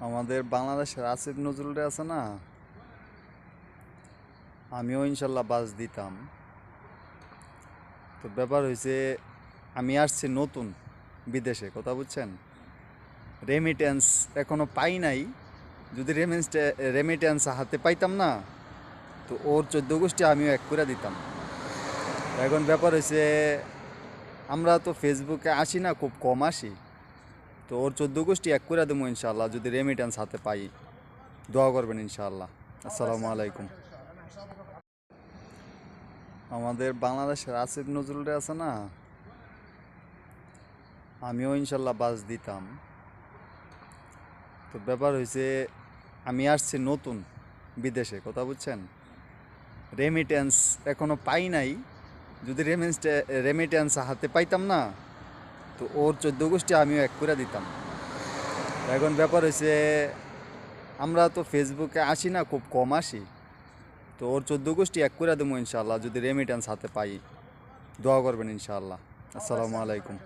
আমাদের বাংলাদেশের আসিফ নজরুলরে আছে না, আমিও ইনশাল্লাহ বাস দিতাম। তো ব্যাপার হয়েছে, আমি আসছি নতুন বিদেশে, কথা বুঝছেন। রেমিটেন্স এখনো পাই নাই। যদি রেমিটেন্স হাতে পাইতাম না, তো ওর 14 গোষ্ঠী আমিও এক করে দিতাম। তো এখন ব্যাপার হয়েছে, আমরা তো ফেসবুকে আসি না, খুব কম আসি। তো ওর 14 গোষ্ঠী এক করে দেবো ইনশাল্লাহ, যদি রেমিটেন্স হাতে পাই। দোয়া করবেন ইনশাআল্লাহ। আসসালামু আলাইকুম। আমাদের বাংলাদেশের আসিফ নজরুলরে আছে না, আমিও ইনশাল্লাহ বাস দিতাম। তো ব্যাপার হয়েছে, আমি আসছি নতুন বিদেশে, কথা বুঝছেন। রেমিটেন্স এখনো পাই নাই। যদি রেমিটেন্স হাতে পাইতাম না, তো ওর 14 গোষ্ঠী আমিও এক করে দিতাম। তো এখন ব্যাপার হয়েছে, আমরা তো ফেসবুকে আসি না, খুব কম আসি। তো ওর 14 গোষ্ঠী এক করে দেবো ইনশাল্লাহ, যদি রেমিটেন্স হাতে পাই। দোয়া করবেন ইনশাআল্লাহ। আসসালামু আলাইকুম।